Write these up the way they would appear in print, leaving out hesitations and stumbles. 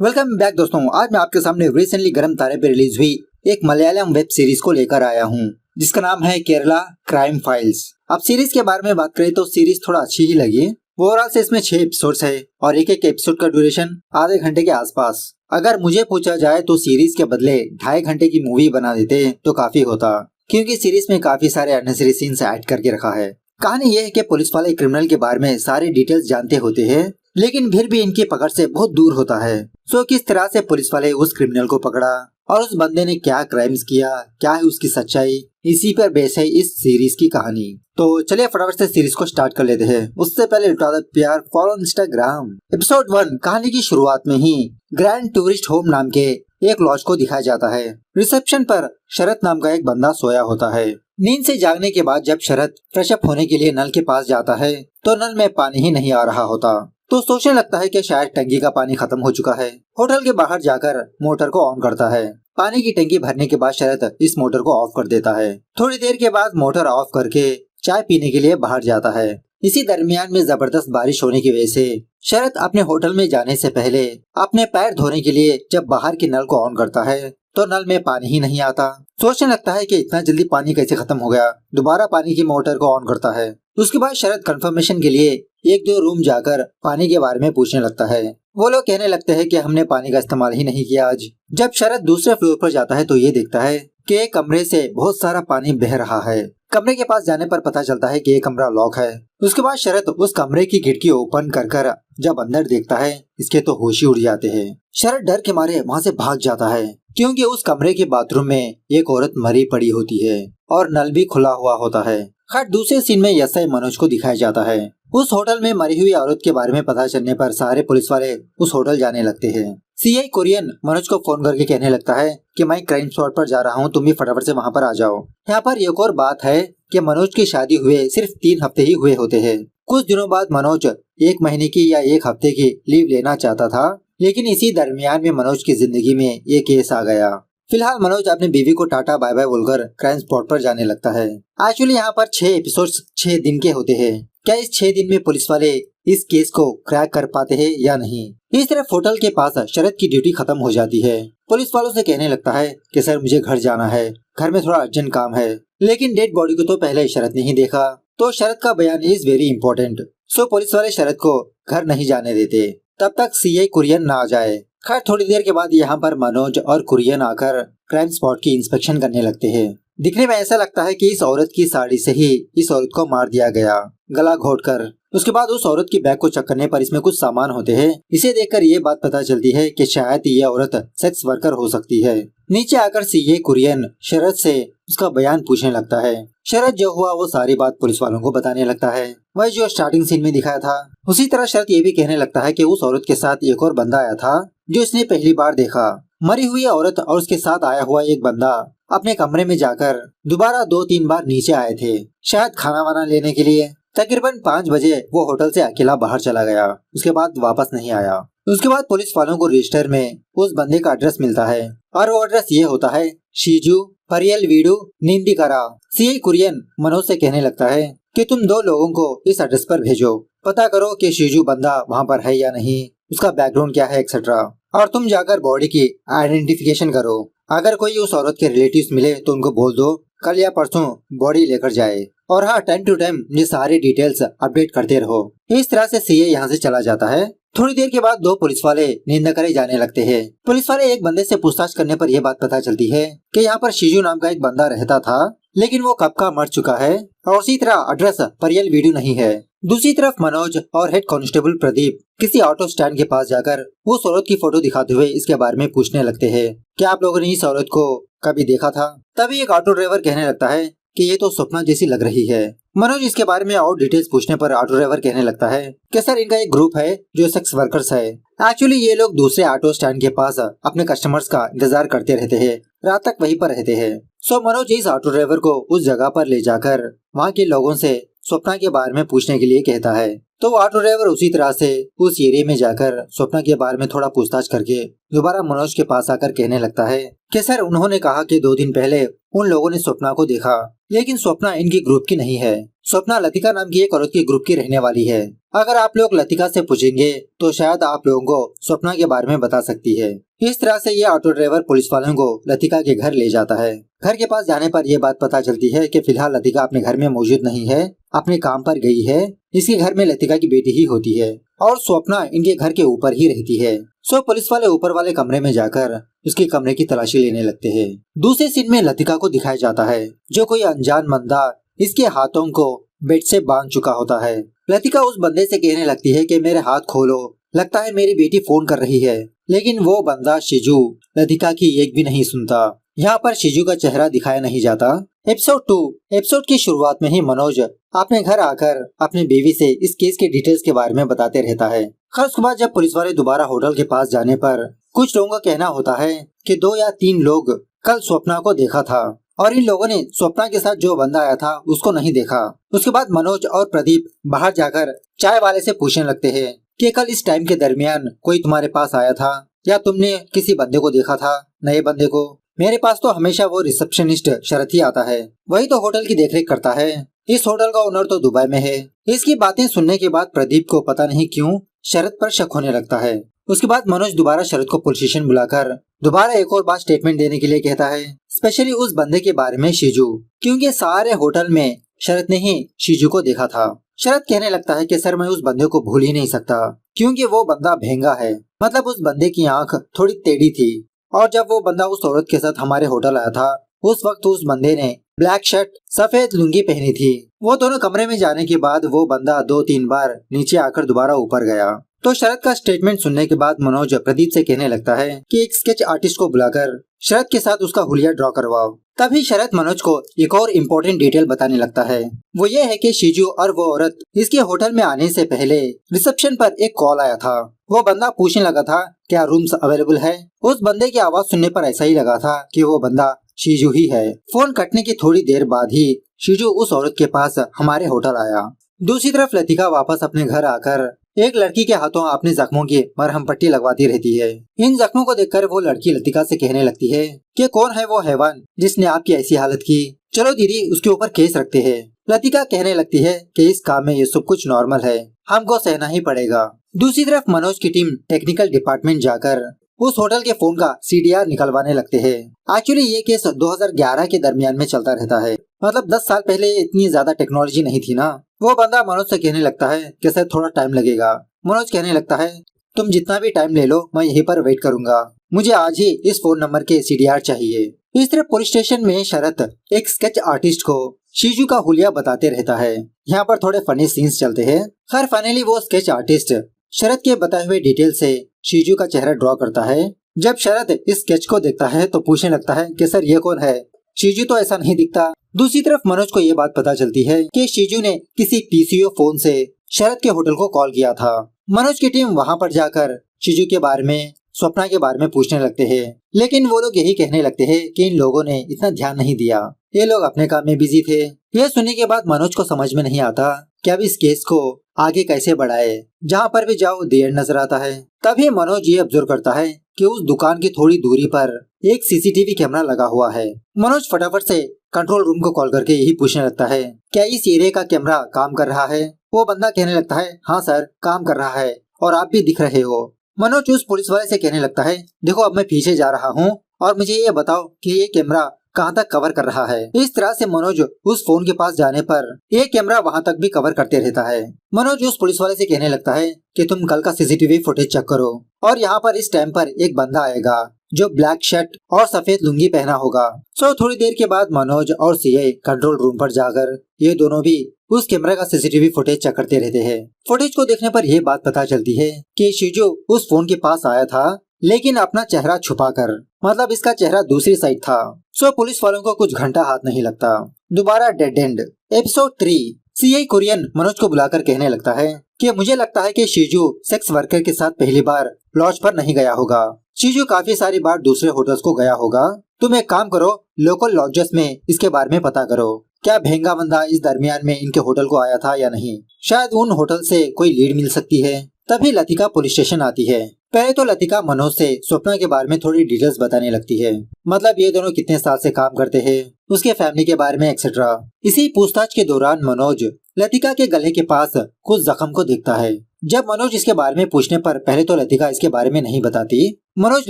Welcome back दोस्तों। आज मैं आपके सामने रिसेंटली गर्म तारे पे रिलीज हुई एक मलयालम वेब सीरीज को लेकर आया हूँ जिसका नाम है केरला क्राइम फाइल्स। अब सीरीज के बारे में बात करें तो सीरीज थोड़ा अच्छी ही लगी। ओवरऑल से इसमें 6 एपिसोड्स है और एक एक एपिसोड का ड्यूरेशन आधे घंटे के आसपास। अगर मुझे पूछा जाए तो सीरीज के बदले 2.5 घंटे की मूवी बना देते तो काफी होता, क्योंकि सीरीज में काफी सारे अननेसेसरी सीन्स ऐड करके रखा है। कहानी ये है कि पुलिस वाले क्रिमिनल के बारे में सारे डिटेल्स जानते होते हैं, लेकिन फिर भी इनकी पकड़ से बहुत दूर होता है। सो किस तरह से पुलिस वाले उस क्रिमिनल को पकड़ा और उस बंदे ने क्या क्राइम्स किया, क्या है उसकी सच्चाई, इसी पर बेस है इस सीरीज की कहानी। तो चलिए फटाफट से सीरीज को स्टार्ट कर लेते हैं। उससे पहले लुटा दो प्यार, फॉलो इंस्टाग्राम। एपिसोड 1 कहानी की शुरुआत में ही ग्रैंड टूरिस्ट होम नाम के एक लॉज को दिखाया जाता है। रिसेप्शन पर शरद नाम का एक बंदा सोया होता है। नींद से जागने के बाद जब शरद फ्रेश अप होने के लिए नल के पास जाता है तो नल में पानी ही नहीं आ रहा होता, तो सोचने लगता है कि शायद टंकी का पानी खत्म हो चुका है। होटल के बाहर जाकर मोटर को ऑन करता है। पानी की टंकी भरने के बाद शरद इस मोटर को ऑफ कर देता है। थोड़ी देर के बाद मोटर ऑफ करके चाय पीने के लिए बाहर जाता है। इसी दरमियान में जबरदस्त बारिश होने की वजह से शरद अपने होटल में जाने से पहले अपने पैर धोने के लिए जब बाहर के नल को ऑन करता है तो नल में पानी ही नहीं आता। सोचने लगता है कि इतना जल्दी पानी कैसे खत्म हो गया। दोबारा पानी की मोटर को ऑन करता है। उसके बाद शरद कंफर्मेशन के लिए 1-2 रूम जाकर पानी के बारे में पूछने लगता है। वो लोग कहने लगते हैं कि हमने पानी का इस्तेमाल ही नहीं किया आज। जब शरद दूसरे फ्लोर पर जाता है तो ये देखता है कि एक कमरे से बहुत सारा पानी बह रहा है। कमरे के पास जाने पर पता चलता है कि ये कमरा लॉक है। उसके बाद शरद उस कमरे की खिड़की ओपन कर जब अंदर देखता है इसके तो होश ही उड़ जाते हैं। शरद डर के मारे वहाँ से भाग जाता है, क्योंकि उस कमरे के बाथरूम में एक औरत मरी पड़ी होती है और नल भी खुला हुआ होता है। खैर दूसरे सीन में एसआई मनोज को दिखाया जाता है। उस होटल में मरी हुई औरत के बारे में पता चलने पर सारे पुलिस वाले उस होटल जाने लगते हैं। सीआई कुरियन मनोज को फोन करके कहने लगता है कि मैं क्राइम स्पॉट पर जा रहा हूँ, तुम भी फटाफट से वहाँ पर आ जाओ। यहाँ पर एक और बात है कि मनोज की शादी हुए सिर्फ 3 हफ्ते ही हुए होते हैं। कुछ दिनों बाद मनोज 1 महीने की या 1 हफ्ते की लीव लेना चाहता था, लेकिन इसी दरमियान में मनोज की जिंदगी में ये केस आ गया। फिलहाल मनोज अपनी बीवी को टाटा बाय बाय बोलकर क्राइम स्पॉट पर जाने लगता है। एक्चुअली यहाँ पर 6 एपिसोड्स 6 दिन के होते हैं। क्या इस 6 दिन में पुलिस वाले इस केस को क्रैक कर पाते हैं या नहीं। इस तरफ होटल के पास शरद की ड्यूटी खत्म हो जाती है। पुलिस वालों से कहने लगता है कि सर मुझे घर जाना है, घर में थोड़ा अर्जेंट काम है। लेकिन डेड बॉडी को तो पहले शरद ने ही देखा, तो शरद का बयान is very important. So police वाले शरद को घर नहीं जाने देते तब तक सीआई कुरियन ना आ जाए। खैर थोड़ी देर के बाद यहाँ पर मनोज और कुरियन आकर क्राइम स्पॉट की इंस्पेक्शन करने लगते हैं। दिखने में ऐसा लगता है कि इस औरत की साड़ी से ही इस औरत को मार दिया गया, गला घोटकर। उसके बाद उस औरत की बैग को चेक करने पर इसमें कुछ सामान होते हैं। इसे देखकर ये बात पता चलती है कि शायद ये औरत सेक्स वर्कर हो सकती है। नीचे आकर सीए कुरियन शरद से उसका बयान पूछने लगता है। शरद जो हुआ वो सारी बात पुलिस वालों को बताने लगता है, वही जो स्टार्टिंग सीन में दिखाया था। उसी तरह शरद ये भी कहने लगता है कि उस औरत के साथ एक और बंदा आया था जो इसने पहली बार देखा। मरी हुई औरत और उसके साथ आया हुआ एक बंदा अपने कमरे में जाकर दोबारा 2-3 बार नीचे आए थे, शायद खाना वाना लेने के लिए। तकरीबन 5 बजे वो होटल से अकेला बाहर चला गया, उसके बाद वापस नहीं आया। उसके बाद पुलिस वालों को रजिस्टर में उस बंदे का एड्रेस मिलता है और वो एड्रेस ये होता है शीजू परियल वीडू निंदिकरा। सीआई कुरियन मनोज से कहने लगता है कि तुम 2 लोगों को इस एड्रेस पर भेजो, पता करो कि शीजू बंदा वहाँ पर है या नहीं, उसका बैकग्राउंड क्या है एक्सेट्रा, और तुम जाकर बॉडी की आइडेंटिफिकेशन करो। अगर कोई उस औरत के रिलेटिव्स मिले तो उनको बोल दो कल या परसों बॉडी लेकर जाए। और हाँ, टाइम टू टाइम ये सारी डिटेल्स अपडेट करते रहो। इस तरह से सीए यहाँ से चला जाता है। थोड़ी देर के बाद 2 पुलिस वाले नींद करे जाने लगते हैं। पुलिस वाले एक बंदे से पूछताछ करने पर यह बात पता चलती है कि यहाँ पर शीजू नाम का एक बंदा रहता था, लेकिन वो कब का मर चुका है और उसी तरह एड्रेस परियल वीडियो नहीं है। दूसरी तरफ मनोज और हेड कांस्टेबल प्रदीप किसी ऑटो स्टैंड के पास जाकर उस औरत की फोटो दिखाते हुए इसके बारे में पूछने लगते हैं, क्या आप लोगों ने इस औरत को कभी देखा था। तभी एक ऑटो ड्राइवर कहने लगता है कि ये तो स्वप्ना जैसी लग रही है। मनोज इसके बारे में और डिटेल्स पूछने पर ऑटो ड्राइवर कहने लगता है कि सर इनका एक ग्रुप है जो सेक्स वर्कर्स है। एक्चुअली ये लोग दूसरे ऑटो स्टैंड के पास अपने कस्टमर्स का इंतजार करते रहते हैं, रात तक वहीं पर रहते हैं। सो मनोज इस ऑटो ड्राइवर को उस जगह पर ले जाकर वहाँ के लोगों से स्वप्ना के बारे में पूछने के लिए कहता है। तो ऑटो ड्राइवर उसी तरह से उस एरिया में जाकर स्वप्ना के बारे में थोड़ा पूछताछ करके दोबारा मनोज के पास आकर कहने लगता है कि सर उन्होंने कहा कि 2 दिन पहले उन लोगों ने स्वप्ना को देखा, लेकिन स्वप्ना इनकी ग्रुप की नहीं है। स्वप्ना लतिका नाम की एक औरत के ग्रुप की रहने वाली है। अगर आप लोग लतिका से पूछेंगे तो शायद आप लोगों को स्वप्ना के बारे में बता सकती है। इस तरह से ये ऑटो ड्राइवर पुलिस वालों को लतिका के घर ले जाता है। घर के पास जाने पर यह बात पता चलती है कि फिलहाल लतिका अपने घर में मौजूद नहीं है, अपने काम पर गई है। इसके घर में लतिका की बेटी ही होती है और स्वप्ना इनके घर के ऊपर ही रहती है। सो पुलिस वाले ऊपर वाले कमरे में जाकर उसके कमरे की तलाशी लेने लगते हैं। दूसरे सीन में लतिका को दिखाया जाता है जो कोई अनजान बंदा इसके हाथों को बेड से बांध चुका होता है। लतिका उस बंदे से कहने लगती है कि मेरे हाथ खोलो, लगता है मेरी बेटी फोन कर रही है। लेकिन वो बंदा शिजू लतिका की एक भी नहीं सुनता। यहाँ पर शिजू का चेहरा दिखाया नहीं जाता। एपिसोड 2 एपिसोड की शुरुआत में ही मनोज अपने घर आकर अपनी बीवी से इस केस के डिटेल्स के बारे में बताते रहता है। खैर उसके बाद जब पुलिस वाले दोबारा होटल के पास जाने पर कुछ लोगों का कहना होता है कि 2 या 3 लोग कल स्वप्ना को देखा था और इन लोगों ने स्वप्ना के साथ जो बंदा आया था उसको नहीं देखा। उसके बाद मनोज और प्रदीप बाहर जाकर चाय वाले से पूछने लगते हैं कि कल इस टाइम के दरमियान कोई तुम्हारे पास आया था या तुमने किसी बंदे को देखा था, नए बंदे को। मेरे पास तो हमेशा वो रिसेप्शनिस्ट शरद ही आता है, वही तो होटल की देखरेख करता है। इस होटल का ओनर तो दुबई में है। इसकी बातें सुनने के बाद प्रदीप को पता नहीं क्यों शरद पर शक होने लगता है। उसके बाद मनोज दोबारा शरद को पुलिस स्टेशन बुलाकर दोबारा एक और बार स्टेटमेंट देने के लिए कहता है, स्पेशली उस बंदे के बारे में शिजू, क्योंकि सारे होटल में शरद ने ही शिजू को देखा था। शरद कहने लगता है कि सर मैं उस बंदे को भूल ही नहीं सकता क्योंकि वो बंदा भेंगा है। मतलब उस बंदे की आंख थोड़ी टेढ़ी थी और जब वो बंदा उस औरत के साथ हमारे होटल आया था उस वक्त उस बंदे ने ब्लैक शर्ट सफेद लुंगी पहनी थी। वो दोनों कमरे में जाने के बाद वो बंदा 2-3 बार नीचे आकर दोबारा ऊपर गया। तो शरद का स्टेटमेंट सुनने के बाद मनोज प्रदीप से कहने लगता है कि एक स्केच आर्टिस्ट को बुलाकर शरद के साथ उसका हुलिया ड्रॉ करवाओ। तभी शरद मनोज को एक और इम्पोर्टेंट डिटेल बताने लगता है। वो ये है कि शिजू और वो औरत इसके होटल में आने से पहले रिसेप्शन पर एक कॉल आया था। वो बंदा पूछने लगा था क्या रूम्स अवेलेबल है। उस बंदे की आवाज सुनने पर ऐसा ही लगा था कि वो बंदा शिजू ही है। फोन कटने की थोड़ी देर बाद ही शिजू उस औरत के पास हमारे होटल आया। दूसरी तरफ लतिका वापस अपने घर आकर एक लड़की के हाथों अपने जख्मों की मरहम पट्टी लगवाती रहती है। इन जख्मों को देखकर वो लड़की लतिका से कहने लगती है कि कौन है वो हैवान जिसने आपकी ऐसी हालत की, चलो दीदी उसके ऊपर केस रखते हैं। लतिका कहने लगती है कि इस काम में ये सब कुछ नॉर्मल है, हमको सहना ही पड़ेगा। दूसरी तरफ मनोज की टीम टेक्निकल डिपार्टमेंट जाकर उस होटल के फोन का CDR निकलवाने लगते हैं। एक्चुअली ये केस 2011 के दरमियान में चलता रहता है, मतलब 10 साल पहले इतनी ज्यादा टेक्नोलॉजी नहीं थी ना। वो बंदा मनोज से कहने लगता है कि सर थोड़ा टाइम लगेगा। मनोज कहने लगता है तुम जितना भी टाइम ले लो मैं यहीं पर वेट करूंगा, मुझे आज ही इस फोन नंबर के CDR चाहिए। इस तरह पुलिस स्टेशन में शरद एक स्केच आर्टिस्ट को शिजू का हुलिया बताते रहता है। यहाँ पर थोड़े फनी सीन्स चलते हैं। खैर फाइनली वो स्केच आर्टिस्ट शरद के बताए हुए डिटेल से शिजू का चेहरा ड्रॉ करता है। जब शरद इस स्केच को देखता है तो पूछने लगता है कि सर ये कौन है, शिजू तो ऐसा नहीं दिखता। दूसरी तरफ मनोज को ये बात पता चलती है कि शिजू ने किसी PCO फोन से शरद के होटल को कॉल किया था। मनोज की टीम वहाँ पर जाकर शिजू के बारे में, स्वप्ना के बारे में पूछने लगते हैं, लेकिन वो लोग यही कहने लगते हैं कि इन लोगों ने इतना ध्यान नहीं दिया, ये लोग अपने काम में बिजी थे। यह सुनने के बाद मनोज को समझ में नहीं आता कि अब इस केस को आगे कैसे बढ़ाए। जहाँ पर भी जाओ देर नजर आता है। तभी मनोज ये ऑब्जर्व करता है कि उस दुकान की थोड़ी दूरी पर एक CCTV कैमरा लगा हुआ है। मनोज फटाफट से कंट्रोल रूम को कॉल करके यही पूछने लगता है क्या इस एरिया का कैमरा काम कर रहा है। वो बंदा कहने लगता है हाँ सर काम कर रहा है और आप भी दिख रहे हो। मनोज उस पुलिस वाले से कहने लगता है देखो अब मैं पीछे जा रहा हूँ और मुझे ये बताओ कि ये कैमरा कहाँ तक कवर कर रहा है। इस तरह से मनोज उस फोन के पास जाने पर ये कैमरा वहाँ तक भी कवर करते रहता है। मनोज उस पुलिस वाले से कहने लगता है कि तुम कल का CCTV फुटेज चेक करो और यहाँ पर इस टाइम पर एक बंदा आएगा जो ब्लैक शर्ट और सफेद लुंगी पहना होगा। सो थोड़ी देर के बाद मनोज और CI कंट्रोल रूम पर जाकर ये दोनों भी उस कैमरा का CCTV फुटेज चेक करते रहते हैं। फुटेज को देखने पर यह बात पता चलती है कि शिजू उस फोन के पास आया था लेकिन अपना चेहरा छुपाकर, मतलब इसका चेहरा दूसरी साइड था। सो पुलिस वालों को कुछ घंटा हाथ नहीं लगता। दोबारा dead end. Episode 3 CI Kurian Manoj को बुलाकर कहने लगता है कि मुझे लगता है कि शिजू सेक्स वर्कर के साथ पहली बार लॉज पर नहीं गया होगा। शिजू काफी सारी बार दूसरे होटल्स को गया होगा। तुम एक काम करो, लोकल लॉजेस में इसके बारे में पता करो, क्या भेंगा बंदा इस दरमियान में इनके होटल को आया था या नहीं। शायद उन होटल से कोई लीड मिल सकती है। तभी लतिका पुलिस स्टेशन आती है। पहले तो लतिका मनोज से स्वप्ना के बारे में थोड़ी डिटेल्स बताने लगती है, मतलब ये दोनों कितने साल से काम करते हैं, उसके फैमिली के बारे में एक्सेट्रा। इसी पूछताछ के दौरान मनोज लतिका के गले के पास कुछ जख्म को देखता है। जब मनोज इसके बारे में पूछने पर पहले तो लतिका इसके बारे में नहीं बताती। मनोज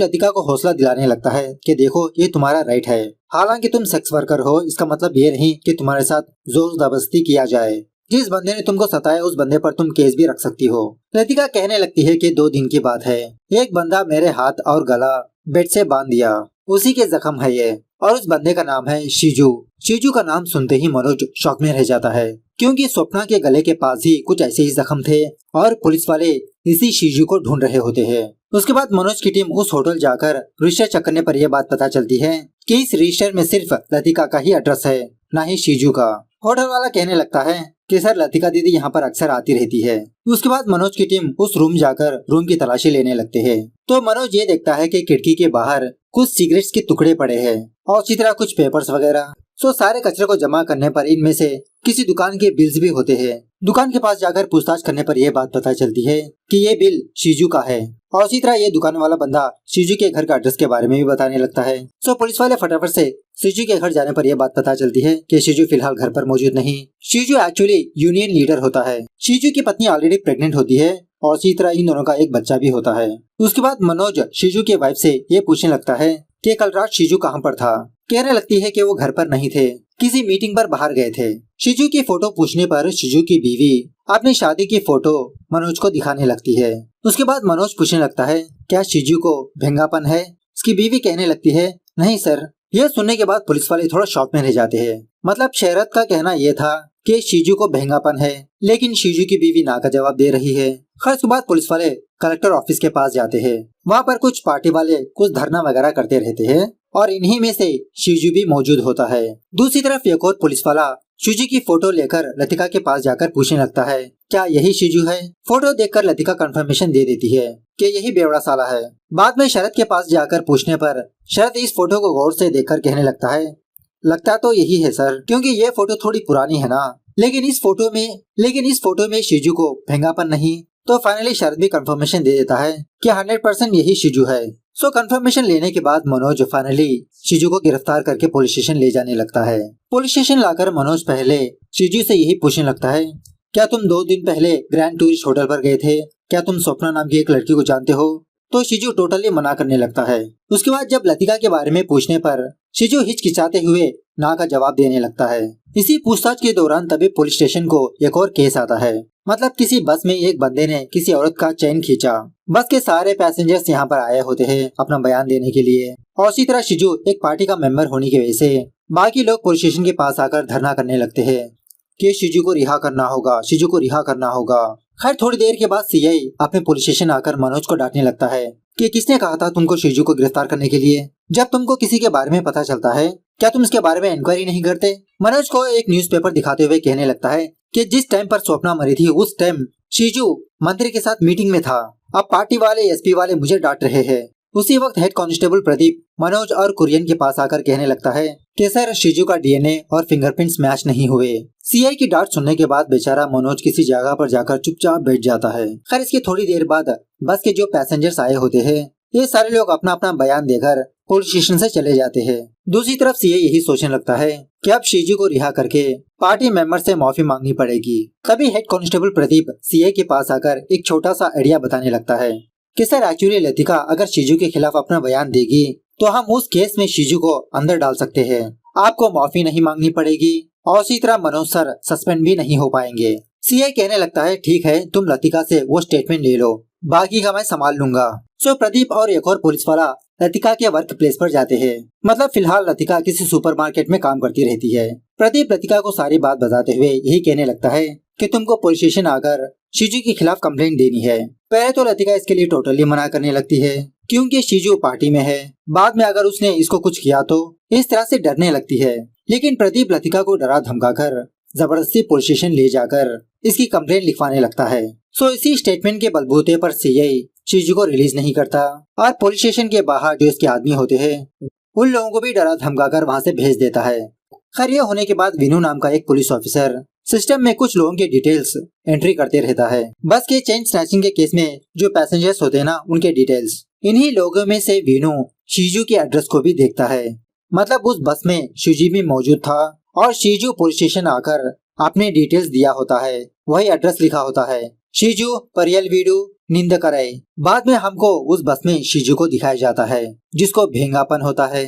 लतिका को हौसला दिलाने लगता है कि देखो ये तुम्हारा राइट है, हालांकि तुम सेक्स वर्कर हो इसका मतलब ये नहीं कि तुम्हारे साथ जोर जबरदस्ती किया जाए। जिस बंदे ने तुमको सताया उस बंदे पर तुम केस भी रख सकती हो। लतिका कहने लगती है कि 2 दिन की बात है, एक बंदा मेरे हाथ और गला बेड से बांध दिया, उसी के जख्म है ये, और उस बंदे का नाम है शीजू। शीजू का नाम सुनते ही मनोज शॉक में रह जाता है, क्योंकि स्वप्ना के गले के पास ही कुछ ऐसे ही जख्म थे और पुलिस वाले इसी शीजू को ढूंढ रहे होते हैं। उसके बाद मनोज की टीम उस होटल जाकर रजिस्टर चेक करने पर यह बात पता चलती है कि इस रजिस्टर में सिर्फ लतिका का ही एड्रेस है, न ही शीजू का। होटल वाला कहने लगता है कि सर लतिका दीदी यहाँ पर अक्सर आती रहती है। उसके बाद मनोज की टीम उस रूम जाकर रूम की तलाशी लेने लगते हैं, तो मनोज ये देखता है कि खिड़की के बाहर कुछ सिगरेट्स के टुकड़े पड़े हैं और इसी तरह कुछ पेपर्स वगैरह। तो सारे कचरे को जमा करने पर इनमें से किसी दुकान के बिल्स भी होते हैं। दुकान के पास जाकर पूछताछ करने पर यह बात पता चलती है कि ये बिल शीजू का है, और इसी तरह ये दुकान वाला बंदा शीजू के घर का एड्रेस के बारे में भी बताने लगता है। तो पुलिस वाले फटाफट से शीजू के घर जाने पर यह बात पता चलती है कि शीजू फिलहाल घर पर मौजूद नहीं। शीजू एक्चुअली यूनियन लीडर होता है। शीजू की पत्नी ऑलरेडी प्रेग्नेंट होती है और इसी तरह इन दोनों का एक बच्चा भी होता है। उसके बाद मनोज शीजू के वाइफ से ये पूछने लगता है कि कल रात शीजू कहाँ पर था। कहने लगती है कि वो घर पर नहीं थे, किसी मीटिंग पर बाहर गए थे। शीजू की फोटो पूछने पर शीजू की बीवी अपनी शादी की फोटो मनोज को दिखाने लगती है। उसके बाद मनोज पूछने लगता है क्या शीजू को भेंगापन है। उसकी बीवी कहने लगती है नहीं सर। यह सुनने के बाद पुलिस वाले थोड़ा शॉक में रह जाते हैं, मतलब शहरत का कहना यह था कि शीजू को भेंगापन है, लेकिन शीजू की बीवी ना का जवाब दे रही है। खैर उसके बाद पुलिस वाले कलेक्टर ऑफिस के पास जाते हैं। वहाँ पर कुछ पार्टी वाले कुछ धरना वगैरह करते रहते हैं और इन्हीं में से शीजू भी मौजूद होता है। दूसरी तरफ एक और पुलिस वाला शीजू की फोटो लेकर लतिका के पास जाकर पूछने लगता है क्या यही शीजू है। फोटो देखकर लतिका कंफर्मेशन दे देती है कि यही बेवड़ा साला है। बाद में शरद के पास जाकर पूछने पर शरद इस फोटो को गौर से देखकर कहने लगता है लगता तो यही है सर, क्योंकि ये फोटो थोड़ी पुरानी है ना, लेकिन इस फोटो में शीजू को भेंगापन नहीं। तो फाइनली शरद भी कंफर्मेशन दे देता है कि 100% यही शीजू है। सो कंफर्मेशन लेने के बाद मनोज फाइनली शीजू को गिरफ्तार करके पुलिस स्टेशन ले जाने लगता है। पुलिस स्टेशन लाकर मनोज पहले शीजू से यही पूछने लगता है क्या तुम 2 दिन पहले ग्रैंड टूरिस्ट होटल पर गए थे, क्या तुम स्वप्ना नाम की एक लड़की को जानते हो। तो शीजू टोटली मना करने लगता है। उसके बाद जब लतिका के बारे में पूछने पर शीजू हिचकिचाते हुए ना का जवाब देने लगता है। इसी पूछताछ के दौरान तभी पुलिस स्टेशन को एक और केस आता है, मतलब किसी बस में एक बंदे ने किसी औरत का चेन खींचा। बस के सारे पैसेंजर्स यहाँ पर आए होते हैं अपना बयान देने के लिए, और इसी तरह शीजू एक पार्टी का मेंबर होने की वजह से बाकी लोग पुलिस स्टेशन के पास आकर धरना करने लगते हैं कि शीजू को रिहा करना होगा, शीजू को रिहा करना होगा। खैर थोड़ी देर के बाद सीआई अपने पुलिस स्टेशन आकर मनोज को डांटने लगता है कि किसने कहा था तुमको शीजू को गिरफ्तार करने के लिए। जब तुमको किसी के बारे में पता चलता है क्या तुम इसके बारे में इंक्वायरी नहीं करते। मनोज को एक न्यूज़पेपर दिखाते हुए कहने लगता है कि जिस टाइम पर स्वप्ना मरी थी उस टाइम शीजू मंत्री के साथ मीटिंग में था। अब पार्टी वाले एसपी वाले मुझे डांट रहे हैं। उसी वक्त हेड कांस्टेबल प्रदीप मनोज और कुरियन के पास आकर कहने लगता है कि सर शीजू का डीएनए और फिंगरप्रिंट्स मैच नहीं हुए। सीआई की डांट सुनने के बाद बेचारा मनोज किसी जगह पर जाकर चुपचाप बैठ जाता है। खैर इसके थोड़ी देर बाद बस के जो पैसेंजर्स आए होते हैं ये सारे लोग अपना अपना बयान देकर पुलिस स्टेशन से चले जाते हैं। दूसरी तरफ सीआई यही सोचने लगता है कि अब शीजू को रिहा करके पार्टी मेंबर से माफी मांगनी पड़ेगी। तभी हेड कांस्टेबल प्रदीप सीआई के पास आकर एक छोटा सा आइडिया बताने लगता है कि सर एक्चुअली लतिका अगर शीजू के खिलाफ अपना बयान देगी तो हम उस केस में शीजू को अंदर डाल सकते हैं, आपको माफी नहीं मांगनी पड़ेगी और इसी तरह मनोज सर सस्पेंड भी नहीं हो पाएंगे। सीआई कहने लगता है ठीक है तुम लतिका से वो स्टेटमेंट ले लो, बाकी का मैं संभाल लूंगा। सो प्रदीप और एक और पुलिस वाला लतिका के वर्क प्लेस पर जाते हैं। मतलब फिलहाल लतिका किसी सुपरमार्केट में काम करती रहती है। प्रदीप लतिका को सारी बात बताते हुए यही कहने लगता है कि तुमको पुलिस स्टेशन आकर शीजू के खिलाफ कंप्लेंट देनी है। पहले तो लतिका इसके लिए टोटली मना करने लगती है क्योंकि शीजू पार्टी में है, बाद में अगर उसने इसको कुछ किया तो इस तरह से डरने लगती है। लेकिन प्रदीप लतिका को डरा धमकाकर जबरदस्ती पुलिस स्टेशन ले जाकर इसकी कंप्लेंट लिखवाने लगता है। सो इसी स्टेटमेंट के बलबूते पर सीआई शीजू को रिलीज नहीं करता और पुलिस स्टेशन के बाहर जो इसके आदमी होते हैं उन लोगों को भी डरा धमकाकर वहाँ से भेज देता है। खैर ये होने के बाद विनू नाम का एक पुलिस ऑफिसर सिस्टम में कुछ लोगों के डिटेल्स एंट्री करते रहता है। बस के चेन स्नैचिंग के केस में जो पैसेंजर्स होते हैं ना, उनके डिटेल्स। इन्हीं लोगों में से वीनू शीजू के एड्रेस को भी देखता है। मतलब उस बस में शिजी भी मौजूद था और शीजू पुलिस स्टेशन आकर अपने डिटेल्स दिया होता है, वही एड्रेस लिखा होता है, शिजू परियल वीडू निंदकरई। बाद में हमको उस बस में शिजू को दिखाया जाता है जिसको भेंगापन होता है।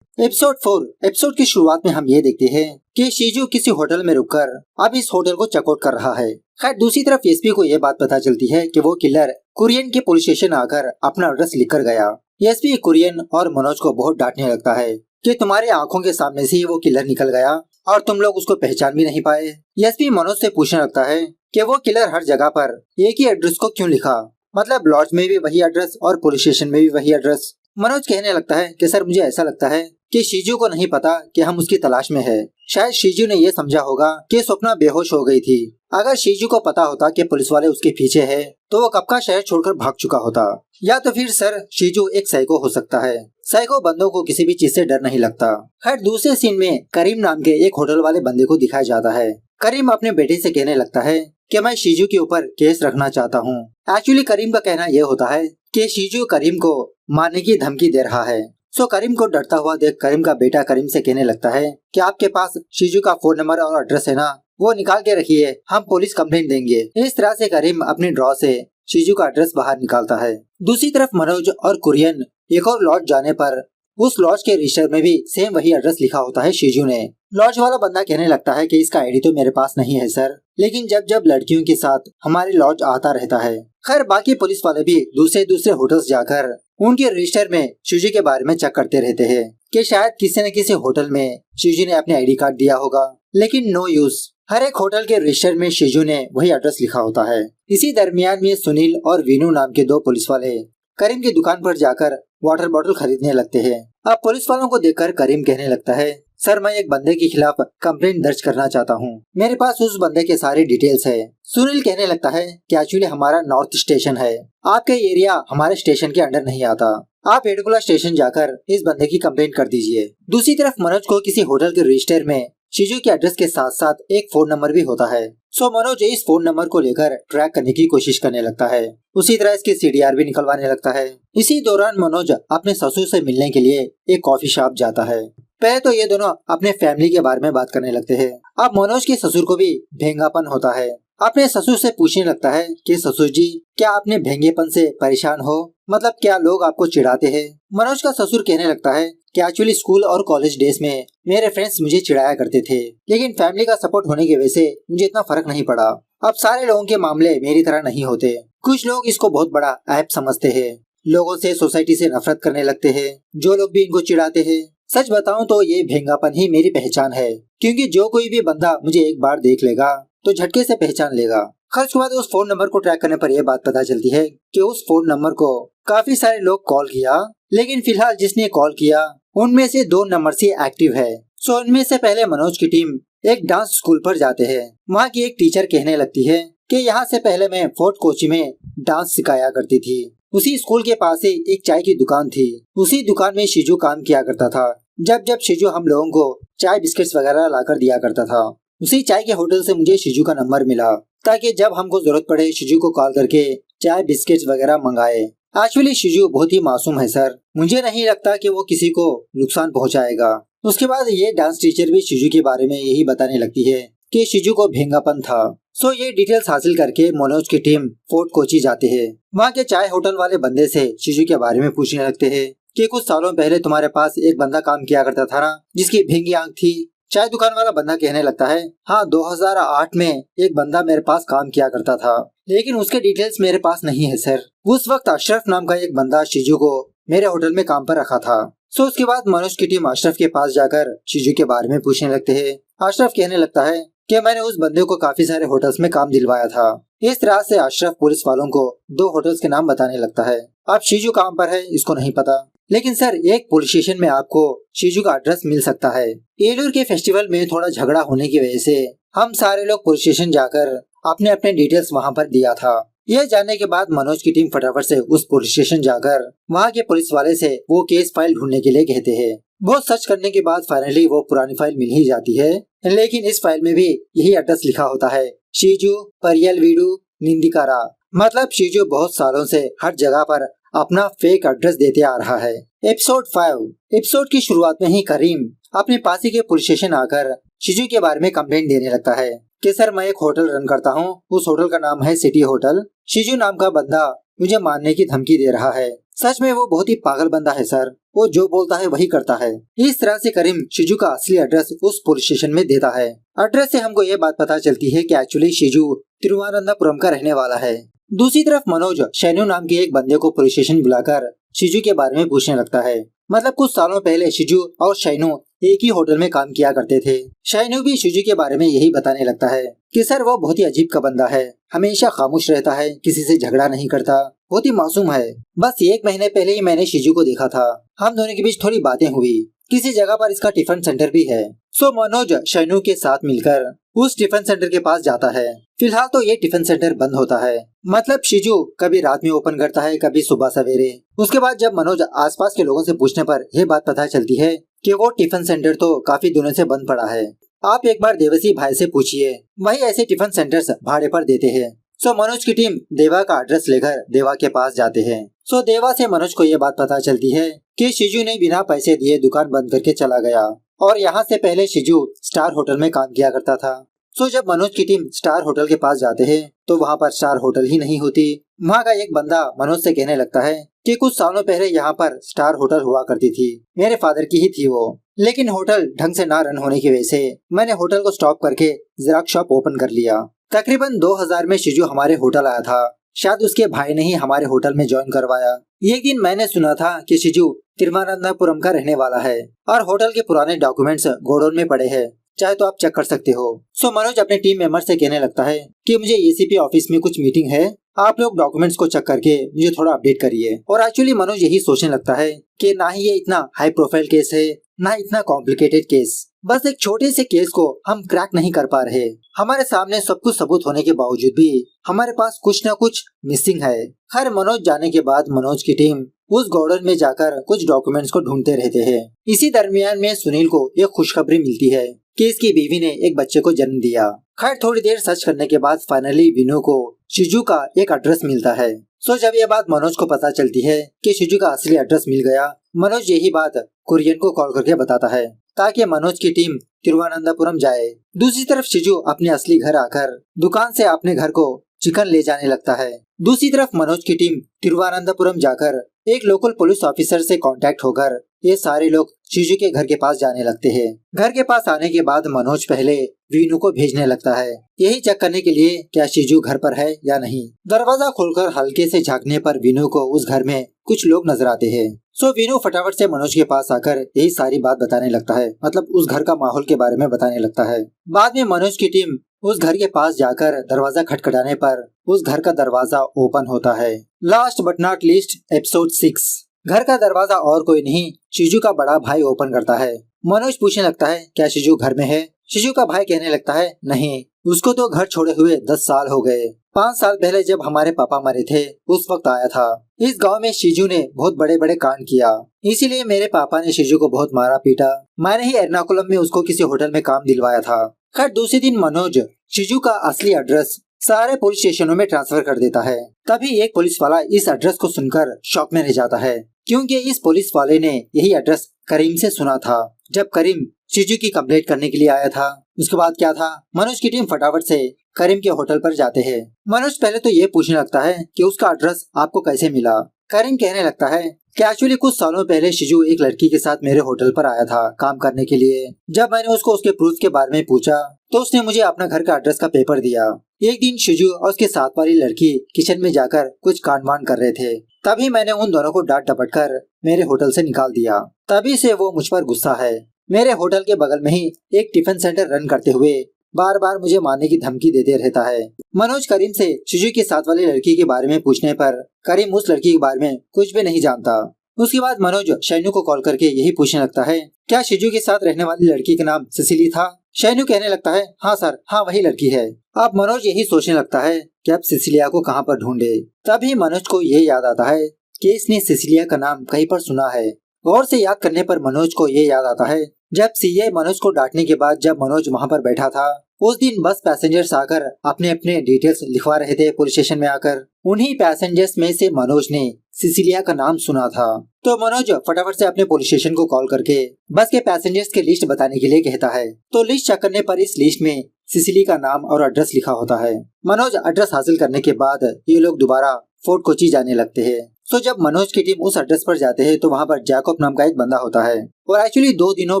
एपिसोड 4 एपिसोड की शुरुआत में हम ये देखते हैं कि शिजू किसी होटल में रुककर अब इस होटल को चेकआउट कर रहा है। खैर दूसरी तरफ एसपी को ये बात पता चलती है कि वो किलर कुरियन के पुलिस स्टेशन आकर अपना एड्रेस लिख कर गया। एसपी कुरियन और मनोज को बहुत डांटने लगता है कि तुम्हारे आंखों के सामने से ही वो किलर निकल गया और तुम लोग उसको पहचान भी नहीं पाए। एसपी मनोज से पूछने लगता है कि वो किलर हर जगह पर एक ही एड्रेस को क्यों लिखा, मतलब लॉज में भी वही एड्रेस और पुलिस स्टेशन में भी वही एड्रेस। मनोज कहने लगता है कि सर मुझे ऐसा लगता है कि शिजू को नहीं पता कि हम उसकी तलाश में है। शायद शिजू ने ये समझा होगा कि स्वप्ना बेहोश हो गई थी। अगर शिजू को पता होता कि पुलिस वाले उसके पीछे है तो वो कब का शहर छोड़कर भाग चुका होता। या तो फिर सर शिजू एक साइको हो सकता है। साइको बंदों को किसी भी चीज से डर नहीं लगता। खैर दूसरे सीन में करीम नाम के एक होटल वाले बंदे को दिखाया जाता है। करीम अपने बेटे से कहने लगता है कि मैं शिजू के ऊपर केस रखना चाहता हूँ। एक्चुअली करीम का कहना यह होता है कि शिजू करीम को मारने की धमकी दे रहा है। सो करीम को डरता हुआ देख करीम का बेटा करीम से कहने लगता है कि आपके पास शिजू का फोन नंबर और एड्रेस है ना, वो निकाल के रखिए, हम पुलिस कंप्लेंट देंगे। इस तरह से करीम अपने ड्रॉ से शिजू का एड्रेस बाहर निकालता है। दूसरी तरफ मनोज और कुरियन एक और लॉज जाने पर उस लॉज के रजिस्टर में भी सेम वही एड्रेस लिखा होता है शिजू ने। लॉज वाला बंदा कहने लगता है कि इसका आईडी तो मेरे पास नहीं है सर, लेकिन जब जब लड़कियों के साथ हमारे लॉज आता रहता है। खैर बाकी पुलिस वाले भी दूसरे दूसरे होटल्स जाकर उनके रजिस्टर में शिजू के बारे में चेक करते रहते हैं कि शायद किसी न किसी होटल में शिजू ने अपने आईडी कार्ड दिया होगा, लेकिन नो यूज। हर एक होटल के रजिस्टर में शिजू ने वही एड्रेस लिखा होता है। इसी दरमियान में सुनील और वीनू नाम के दो पुलिस वाले करीम की दुकान पर जाकर वाटर बॉटल खरीदने लगते हैं। अब पुलिस वालों को देखकर करीम कहने लगता है सर मैं एक बंदे के खिलाफ कंप्लेंट दर्ज करना चाहता हूँ, मेरे पास उस बंदे के सारे डिटेल्स है। सुनील कहने लगता है कि एक्चुअली हमारा नॉर्थ स्टेशन है, आपके एरिया हमारे स्टेशन के अंडर नहीं आता, आप एडकुला स्टेशन जाकर इस बंदे की कंप्लेंट कर दीजिए। दूसरी तरफ मनोज को किसी होटल के रजिस्टर में शिजू के एड्रेस के साथ साथ एक फोन नंबर भी होता है। सो मनोज इस फोन नंबर को लेकर ट्रैक करने की कोशिश करने लगता है। उसी तरह इसकी सीडीआर भी निकलवाने लगता है। इसी दौरान मनोज अपने ससुर से मिलने के लिए एक कॉफी शॉप जाता है। पहले तो ये दोनों अपने फैमिली के बारे में बात करने लगते हैं। अब मनोज के ससुर को भी भेंगापन होता है। अपने ससुर से पूछने लगता है कि ससुर जी क्या आपने भेंगेपन से परेशान हो, मतलब क्या लोग आपको चिढ़ाते हैं। मनोज का ससुर कहने लगता है कि एक्चुअली स्कूल और कॉलेज डेज में मेरे फ्रेंड्स मुझे चिढ़ाया करते थे, लेकिन फैमिली का सपोर्ट होने की वजह से मुझे इतना फर्क नहीं पड़ा। अब सारे लोगों के मामले मेरी तरह नहीं होते। कुछ लोग इसको बहुत बड़ा ऐप समझते हैं, लोगों से सोसाइटी से नफरत करने लगते हैं, जो लोग भी इनको चिढ़ाते हैं। सच बताऊं तो ये भेंगापन ही मेरी पहचान है, क्योंकि जो कोई भी बंदा मुझे एक बार देख लेगा तो झटके से पहचान लेगा। खर्च के बाद उस फोन नंबर को ट्रैक करने पर यह बात पता चलती है कि उस फोन नंबर को काफी सारे लोग कॉल किया, लेकिन फिलहाल जिसने कॉल किया उनमें से 2 नंबर ही एक्टिव है। सो उनमें से पहले मनोज की टीम एक डांस स्कूल पर जाते हैं। वहाँ की एक टीचर कहने लगती है कि यहाँ से पहले मैं फोर्ट कोची में डांस सिखाया करती थी। उसी स्कूल के पास ही एक चाय की दुकान थी। उसी दुकान में शिजू काम किया करता था। जब जब शिजू हम लोगों को चाय बिस्किट्स वगैरह लाकर दिया करता था। उसी चाय के होटल से मुझे शिजू का नंबर मिला ताकि जब हमको जरूरत पड़े शिजू को कॉल करके चाय बिस्किट्स वगैरह मंगाए। एक्चुअली शिजू बहुत ही मासूम है सर, मुझे नहीं लगता कि वो किसी को नुकसान पहुंचाएगा। उसके बाद ये डांस टीचर भी शिजू के बारे में यही बताने लगती है कि शिजू को भेंगापन था। सो ये डिटेल्स हासिल करके मनोज की टीम फोर्ट कोची जाते हैं। वहाँ के चाय होटल वाले बंदे से शिजू के बारे में पूछने लगते हैं कि कुछ सालों पहले तुम्हारे पास एक बंदा काम किया करता था ना, जिसकी भेंगी आंख थी। चाय दुकान वाला बंदा कहने लगता है हाँ 2008 में एक बंदा मेरे पास काम किया करता था, लेकिन उसके डिटेल्स मेरे पास नहीं है सर। उस वक्त अशरफ नाम का एक बंदा शिजू को मेरे होटल में काम पर रखा था। सो उसके बाद मनोज की टीम अशरफ के पास जाकर शिजू के बारे में पूछने लगते हैं। अशरफ कहने लगता है कि मैंने उस बंदे को काफी सारे होटल्स में काम दिलवाया था। इस तरह से अशरफ पुलिस वालों को 2 होटल्स के नाम बताने लगता है। अब शिजू कहाँ पर है इसको नहीं पता, लेकिन सर एक पुलिस स्टेशन में आपको शिजू का एड्रेस मिल सकता है। एलूर के फेस्टिवल में थोड़ा झगड़ा होने की वजह से हम सारे लोग पुलिस स्टेशन जाकर अपने अपने डिटेल्स वहाँ पर दिया था। यह जानने के बाद मनोज की टीम फटाफट से उस पुलिस स्टेशन जाकर वहाँ के पुलिस वाले से वो केस फाइल ढूंढने के लिए कहते हैं। बहुत सर्च करने के बाद फाइनली वो पुरानी फाइल मिल ही जाती है लेकिन इस फाइल में भी यही एड्रेस लिखा होता है, शिजू परियलवीडु निंदिकारा। मतलब शिजू बहुत सालों से हर जगह पर अपना फेक एड्रेस देते आ रहा है। एपिसोड 5। एपिसोड की शुरुआत में ही करीम अपने पास ही के पुलिस स्टेशन आकर शिजू के बारे में कंप्लेंट देने लगता है कि सर मैं एक होटल रन करता हूँ, उस होटल का नाम है सिटी होटल। शिजू नाम का बंदा मुझे मारने की धमकी दे रहा है। सच में वो बहुत ही पागल बंदा है सर, वो जो बोलता है वही करता है। इस तरह से करीम शिजू का असली एड्रेस उस पुलिस स्टेशन में देता है। एड्रेस से हमको ये बात पता चलती है कि एक्चुअली शिजू तिरुवनंतपुरम का रहने वाला है। दूसरी तरफ मनोज शैनू नाम के एक बंदे को पुलिस स्टेशन बुलाकर शिजू के बारे में पूछने लगता है। मतलब कुछ सालों पहले शिजू और शैनू एक ही होटल में काम किया करते थे। शैनू भी शिजू के बारे में यही बताने लगता है कि सर वो बहुत ही अजीब का बंदा है, हमेशा खामोश रहता है, किसी से झगड़ा नहीं करता, बहुत ही मासूम है। बस 1 महीने पहले ही मैंने शिजू को देखा था, हम दोनों के बीच थोड़ी बातें हुई, किसी जगह पर इसका टिफिन सेंटर भी है। सो मनोज शैनू के साथ मिलकर उस टिफिन सेंटर के पास जाता है। फिलहाल तो ये टिफिन सेंटर बंद होता है। मतलब शिजू कभी रात में ओपन करता है, कभी सुबह सवेरे। उसके बाद जब मनोज आसपास के लोगों से पूछने पर यह बात पता चलती है कि वो टिफिन सेंटर तो काफी दिनों से बंद पड़ा है। आप एक बार देवसी भाई से पूछिए, वही ऐसे टिफिन सेंटर्स भाड़े पर देते हैं। सो मनोज की टीम देवा का एड्रेस लेकर देवा के पास जाते हैं। सो देवा से मनोज को ये बात पता चलती है कि शिजू ने बिना पैसे दिए दुकान बंद करके चला गया और यहाँ से पहले शिजू स्टार होटल में काम किया करता था। सो जब मनोज की टीम स्टार होटल के पास जाते हैं तो वहाँ पर स्टार होटल ही नहीं होती। वहाँ का एक बंदा मनोज से कहने लगता है कि कुछ सालों पहले यहाँ पर स्टार होटल हुआ करती थी, मेरे फादर की ही थी वो, लेकिन होटल ढंग से ना रन होने की वजह से मैंने होटल को स्टॉप करके जेरॉक्स शॉप ओपन कर लिया। तकरीबन 2000 में शिजू हमारे होटल आया था, शायद उसके भाई ने ही हमारे होटल में ज्वाइन करवाया। एक दिन मैंने सुना था कि शिजू तिरुवनंतपुरम का रहने वाला है और होटल के पुराने डॉक्यूमेंट्स गोडाउन में पड़े हैं, चाहे तो आप चेक कर सकते हो। सो मनोज अपने टीम मेंबर से कहने लगता है कि मुझे एसीपी ऑफिस में कुछ मीटिंग है, आप लोग डॉक्यूमेंट्स को चेक करके मुझे थोड़ा अपडेट करिए। और एक्चुअली मनोज यही सोचने लगता है कि ना ही ये इतना हाई प्रोफाइल केस है, ना इतना कॉम्प्लिकेटेड केस, बस एक छोटे से केस को हम क्रैक नहीं कर पा रहे। हमारे सामने सब कुछ सबूत होने के बावजूद भी हमारे पास कुछ न कुछ मिसिंग है। खैर मनोज जाने के बाद मनोज की टीम उस गोडाउन में जाकर कुछ डॉक्यूमेंट्स को ढूंढते रहते हैं। इसी दरमियान में सुनील को एक खुशखबरी मिलती है कि इसकी बीवी ने एक बच्चे को जन्म दिया। खैर थोड़ी देर सर्च करने के बाद फाइनली विनू को शिजू का एक एड्रेस मिलता है। सो जब ये बात मनोज को पता चलती है कि शिजू का असली एड्रेस मिल गया, मनोज यही बात कुरियन को कॉल करके बताता है ताकि मनोज की टीम तिरुवनंतपुरम जाए। दूसरी तरफ शिजू अपने असली घर आकर दुकान से अपने घर को चिकन ले जाने लगता है। दूसरी तरफ मनोज की टीम तिरुवनंतपुरम जाकर एक लोकल पुलिस ऑफिसर से कांटेक्ट होकर ये सारे लोग शिजू के घर के पास जाने लगते हैं। घर के पास आने के बाद मनोज पहले वीनू को भेजने लगता है, यही चेक करने के लिए क्या शिजू घर पर है या नहीं। दरवाजा खोलकर हल्के से झांकने पर वीनू को उस घर में कुछ लोग नजर आते हैं। सो वीनू फटाफट से मनोज के पास आकर यही सारी बात बताने लगता है, मतलब उस घर का माहौल के बारे में बताने लगता है। बाद में मनोज की टीम उस घर के पास जाकर दरवाजा खटखटाने पर उस घर का दरवाजा ओपन होता है। Last but not least episode 6। घर का दरवाजा और कोई नहीं शिजू का बड़ा भाई ओपन करता है। मनोज पूछने लगता है क्या शिजू घर में है। शिजू का भाई कहने लगता है नहीं, उसको तो घर छोड़े हुए 10 साल हो गए। 5 साल पहले जब हमारे पापा मरे थे उस वक्त आया था। इस गांव में शिजू ने बहुत बड़े बड़े कांड किया, इसीलिए मेरे पापा ने शिजू को बहुत मारा पीटा। मैंने ही एर्नाकुलम में उसको किसी होटल में काम दिलवाया था। खैर दूसरे दिन मनोज शिजू का असली एड्रेस सारे पुलिस स्टेशनों में ट्रांसफर कर देता है। तभी एक पुलिस वाला इस एड्रेस को सुनकर शॉक में रह जाता है, क्योंकि इस पुलिस वाले ने यही एड्रेस करीम से सुना था जब करीम शिजू की कंप्लेंट करने के लिए आया था। उसके बाद क्या था, मनोज की टीम फटाफट से करीम के होटल पर जाते हैं। मनोज पहले तो ये पूछने लगता है कि उसका एड्रेस आपको कैसे मिला। करीम कहने लगता है कि एक्चुअली कुछ सालों पहले शिजू एक लड़की के साथ मेरे होटल पर आया था काम करने के लिए। जब मैंने उसको उसके प्रूफ के बारे में पूछा तो उसने मुझे अपना घर का एड्रेस का पेपर दिया। एक दिन शिजू और उसके साथ वाली लड़की किचन में जाकर कुछ कांड कर रहे थे, तभी मैंने उन दोनों को डांट डपट कर मेरे होटल से निकाल दिया। तभी से वो मुझ पर गुस्सा है। मेरे होटल के बगल में ही एक टिफिन सेंटर रन करते हुए बार बार मुझे मारने की धमकी देते रहता है। मनोज करीम से शिजू के साथ वाली लड़की के बारे में पूछने पर करीम उस लड़की के बारे में कुछ भी नहीं जानता। उसके बाद मनोज शैनू को कॉल करके यही पूछने लगता है क्या शिजू के साथ रहने वाली लड़की का नाम सिसिली था। शैनू कहने लगता है हाँ सर, हाँ वही लड़की है। अब मनोज यही सोचने लगता है कि अब सिसिलिया को कहाँ पर ढूंढे। तभी मनोज को ये याद आता है कि इसने सिसिलिया का नाम कहीं पर सुना है। गौर से याद करने पर मनोज को ये याद आता है जब सीए मनोज को डांटने के बाद जब मनोज वहाँ पर बैठा था, उस दिन बस पैसेंजर्स आकर अपने अपने डिटेल्स लिखवा रहे थे पुलिस स्टेशन में आकर। उन्हीं पैसेंजर्स में से मनोज ने सिसिलिया का नाम सुना था, तो मनोज फटाफट से अपने पुलिस स्टेशन को कॉल करके बस के पैसेंजर्स की लिस्ट बताने के लिए कहता है। तो लिस्ट चेक करने पर इस लिस्ट में सिसिली का नाम और एड्रेस लिखा होता है। मनोज एड्रेस हासिल करने के बाद ये लोग दोबारा फोर्ट कोची जाने लगते हैं। तो जब मनोज की टीम उस एड्रेस पर जाते हैं तो वहाँ पर जैकब नाम का एक बंदा होता है, और एक्चुअली 2 दिनों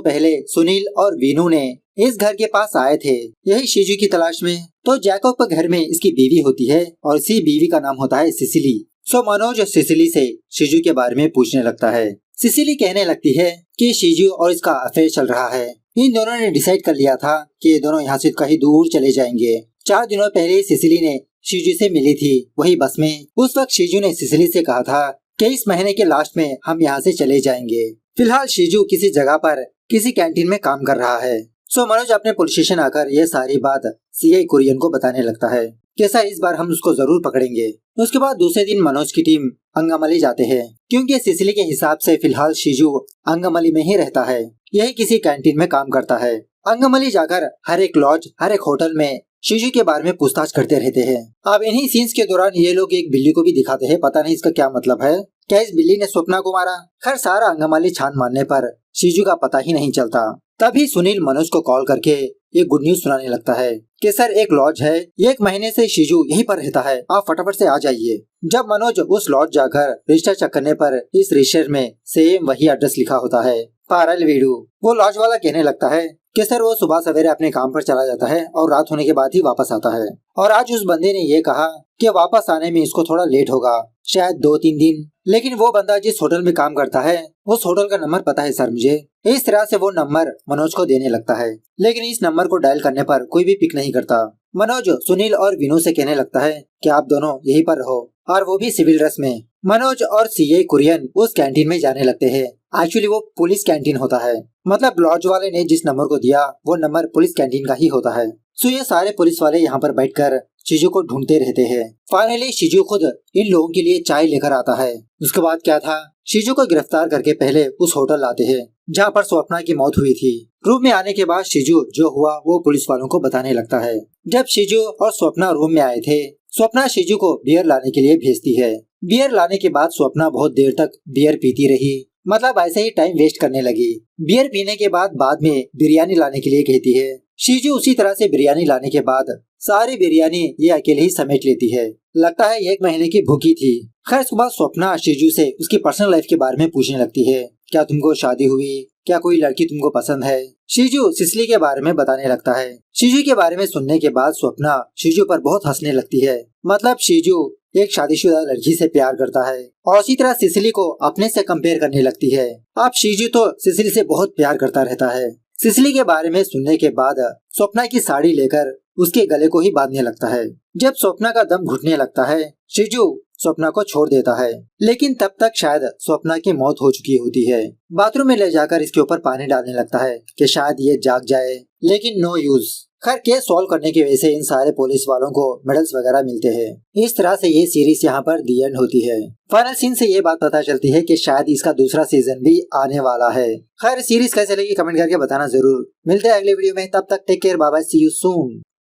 पहले सुनील और वीनू ने इस घर के पास आए थे यही शिजू की तलाश में। तो जैकब के घर में इसकी बीवी होती है और इसी बीवी का नाम होता है सिसिली। सो मनोज सिसिली से शिजू के बारे में पूछने लगता है। सिसिली कहने लगती है कि शिजू और इसका अफेयर चल रहा है। इन दोनों ने डिसाइड कर लिया था कि ये दोनों यहाँ से कहीं दूर चले जाएंगे। 4 दिनों पहले सिसिली ने शिजू से मिली थी वही बस में। उस वक्त शिजू ने सिसिली से कहा था कि इस महीने के लास्ट में हम यहाँ से चले जाएंगे। फिलहाल शिजू किसी जगह पर किसी कैंटीन में काम कर रहा है। सो मनोज अपने पुलिस स्टेशन आकर ये सारी बात सीआई कुरियन को बताने लगता है कि सर इस बार हम उसको जरूर पकड़ेंगे। उसके बाद दूसरे दिन मनोज की टीम अंगामली जाते हैं, क्योंकि सिसिली के हिसाब से फिलहाल शिजू अंगामली में ही रहता है, यही किसी कैंटीन में काम करता है। अंगामली जाकर हर एक लॉज हर एक होटल में शिजू के बारे में पूछताछ करते रहते हैं। अब इन्हीं सीन्स के दौरान ये लोग एक बिल्ली को भी दिखाते हैं, पता नहीं इसका क्या मतलब है। क्या इस बिल्ली ने स्वप्ना को मारा? खैर सारा अंगामली छान मारने पर शिजू का पता ही नहीं चलता। तभी सुनील मनोज को कॉल करके ये गुड न्यूज सुनाने लगता है कि सर एक लॉज है, 1 महीने से शिजू यहीं पर रहता है, आप फटाफट से आ जाइए। जब मनोज उस लॉज जाकर रजिस्टर चेक करने पर इस रजिस्टर में सेम वही एड्रेस लिखा होता है, पारल वीडू। वो लॉज वाला कहने लगता है कि सर वो सुबह सवेरे अपने काम पर चला जाता है और रात होने के बाद ही वापस आता है, और आज उस बंदे ने ये कहा कि वापस आने में इसको थोड़ा लेट होगा, शायद 2-3 दिन। लेकिन वो बंदा जिस होटल में काम करता है उस होटल का नंबर पता है सर मुझे। इस तरह से वो नंबर मनोज को देने लगता है, लेकिन इस नंबर को डायल करने पर कोई भी पिक नहीं करता। मनोज सुनील और विनू से कहने लगता है कि आप दोनों यहीं पर रहो, और वो भी सिविल ड्रेस में। मनोज और सीए कुरियन उस कैंटीन में जाने लगते हैं। एक्चुअली वो पुलिस कैंटीन होता है, मतलब लॉज वाले ने जिस नंबर को दिया वो नंबर पुलिस कैंटीन का ही होता है। सो ये सारे पुलिस वाले यहाँ पर बैठकर शिजू को ढूंढते रहते हैं। फाइनली शिजू खुद इन लोगों के लिए चाय लेकर आता है। उसके बाद क्या था, शिजू को गिरफ्तार करके पहले उस होटल आते हैं जहाँ पर स्वप्ना की मौत हुई थी। रूम में आने के बाद शिजू जो हुआ वो पुलिस वालों को बताने लगता है। जब शिजू और स्वप्ना रूम में आए थे, स्वप्ना शिजू को बियर लाने के लिए भेजती है। बियर लाने के बाद स्वप्ना बहुत देर तक बियर पीती रही, मतलब ऐसे ही टाइम वेस्ट करने लगी। बियर पीने के बाद में बिरयानी लाने के लिए कहती है। शिजू उसी तरह से बिरयानी लाने के बाद सारी बिरयानी ये अकेले ही समेट लेती है। लगता है 1 महीने की भूखी थी। खैर उसके बाद स्वप्ना शिजू से उसकी पर्सनल लाइफ के बारे में पूछने लगती है, क्या तुमको शादी हुई, क्या कोई लड़की तुमको पसंद है। शिजू सिसिली के बारे में बताने लगता है। शिजू के बारे में सुनने के बाद स्वप्ना शिजू पर बहुत हंसने लगती है, मतलब शिजू एक शादीशुदा लड़की से प्यार करता है, और उसी तरह सिसिली को अपने से कंपेयर करने लगती है। अब शिजू तो सिसिली से बहुत प्यार करता रहता है। सिसिली के बारे में सुनने के बाद स्वप्ना की साड़ी लेकर उसके गले को ही बांधने लगता है। जब स्वप्ना का दम घुटने लगता है, शिजू स्वप्ना को छोड़ देता है, लेकिन तब तक शायद स्वप्ना की मौत हो चुकी होती है। बाथरूम में ले जाकर इसके ऊपर पानी डालने लगता है कि शायद ये जाग जाए, लेकिन नो यूज। खैर केस सॉल्व करने की वजह से इन सारे पुलिस वालों को मेडल्स वगैरह मिलते हैं। इस तरह से ये सीरीज यहाँ पर दी एंड होती है। फाइनल सीन से ये बात पता चलती है कि शायद इसका दूसरा सीजन भी आने वाला है। खैर सीरीज कैसे लगी कमेंट करके बताना जरूर। मिलते हैं अगले वीडियो में, तब तक take care, bye bye, see you soon.